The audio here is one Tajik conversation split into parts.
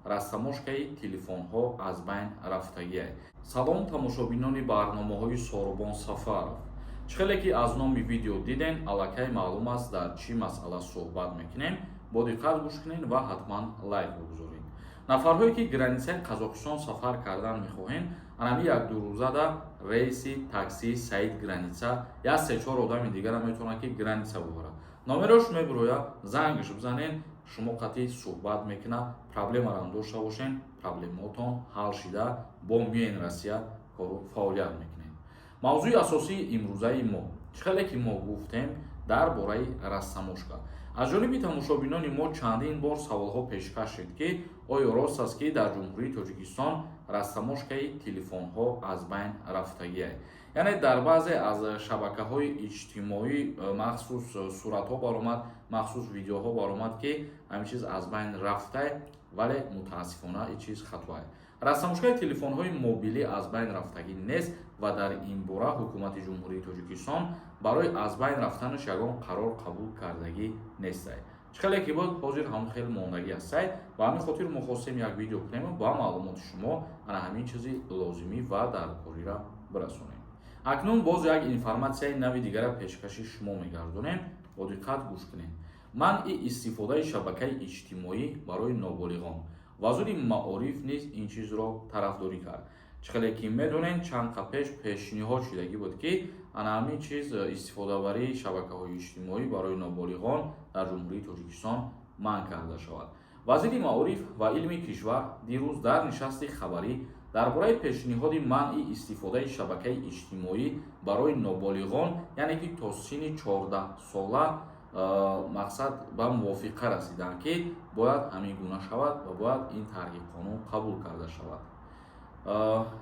растамошкаи телефонҳо аз байн рафтагие. Салом тамошобинони барномаҳои Сорубон Сафаров. Чӣ хеле ки аз номи видео диден, аллакай маълум аст дар чӣ масъала суҳбат мекунем. Бо диққат гӯш кунед ва ҳатман лайк бигузоред. Нафарҳое ки границаи Қазоқистон сафар кардан мехоҳем, анами як-ду рӯзада рейси такси Саид граница я 3-4 одами дигара метавонад ки граница бубарад. Номерош мебуроя, зангаш бизанен, шумо қатъи суҳбат мекунад, проблемарам дошта бошен, проблемаотон ҳал шида бо миёен Россия фаъолият мекунем. Мавзӯи асосии имрӯзаи мо, чӣ хеле ки мо гуфтем дар бораи растамошка. Аз ҷониби тамошобинони мо чандин бор саволҳо пешкаш шуд ки оё рост аст ки дар ҷумҳурии Тоҷикистон растамошкаи телефонҳо аз байн рафтагие. Яъне дар баъзе аз шабакаҳои иҷтимоӣ махсус суратҳо баромад, махсус видеоҳо баромад ки ҳамин чиз аз байн рафта, вале мутаассифона ин чиз хатоае. Растамошкаи телефонҳои мобилӣ аз байн рафтагӣ нест ва дар ин бора ҳукумати ҷумҳурии Тоҷикистон барои аз байн рафтанаш ягон қарор қабул кардагӣ нестае. Чӣ хеле ки буд ҳозир ҳамон хел мондагӣ астае ва ҳамин хотир мо хостем як видео кунем ба маълумоти шумо ана ҳамин чизи лозимӣ ва даркориро бирасонем. Акнун боз як информатсияи нави дигара пешкаши шумо мегардонем. Бо диққат гӯш кунед. Манъи истифодаи шабакаи иҷтимоӣ барои ноболиғон. Вазири маориф низ ин чизро тарафдорӣ кард. Чӣ хеле ки медонем, чанд қа пешниҳод шудагӣ буд ки ана ҳамин чиз истифодабарии шабакаҳои иҷтимоӣ барои ноболиғон дар ҷумҳурии Тоҷикистон манъ карда шавад. Вазири маориф ва илми кишвар дирӯз дар нишасти хабарӣ дар бораи пешниҳоди манъи истифодаи шабакаи иҷтимоӣ барои ноболиғон, яъне ки то синни 14 сола мақсад ба мувофиқа расиданд ки бояд ҳамин гуна шавад ва бояд ин тарҳи қонун қабул карда шавад.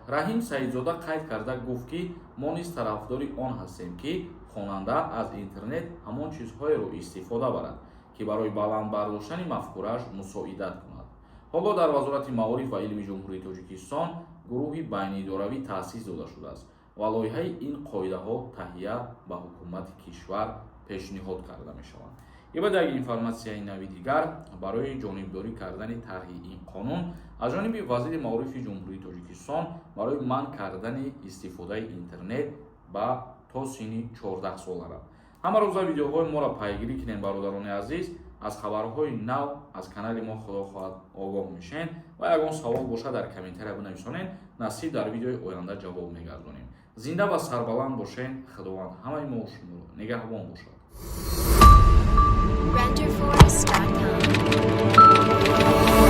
Раҳим Саидзода қайд карда гуфт ки мо низ тарафдори он ҳастем ки хонанда аз интернет ҳамон чизҳоеро истифода барад ки барои баланд бардоштани мафкурааш мусоидат кунад. Ҳоло дар Вазорати маориф ва илми ҷумҳурии Тоҷикистон гурӯҳи байнидоравӣ таъсис дода шудааст ва лоиҳаи ин қоидаҳо таҳия ба ҳукумати кишвар пешниҳод карда мешаванд. Ибад як информатсияи нави дигар барои ҷонибдорӣ кардани тарҳи ин қонун аз ҷониби Вазири маорифи ҷумҳурии Тоҷикистон барои манъ кардани истифодаи интернет ба то синни 14 солара. Ҳама рӯза видеоҳои моро пайгирӣ кунед, бародарони азиз. аз хабарҳои нав аз канали мо худо хоҳад огоҳ мешен ва ягон савол бошад дар комментария бинависонед, насиб дар видеои оянда ҷавоб мегардонем. Зинда ва сарбаланд бошен. Худованд ҳамаи мо шуморо нигаҳбон бошад. renderforest.com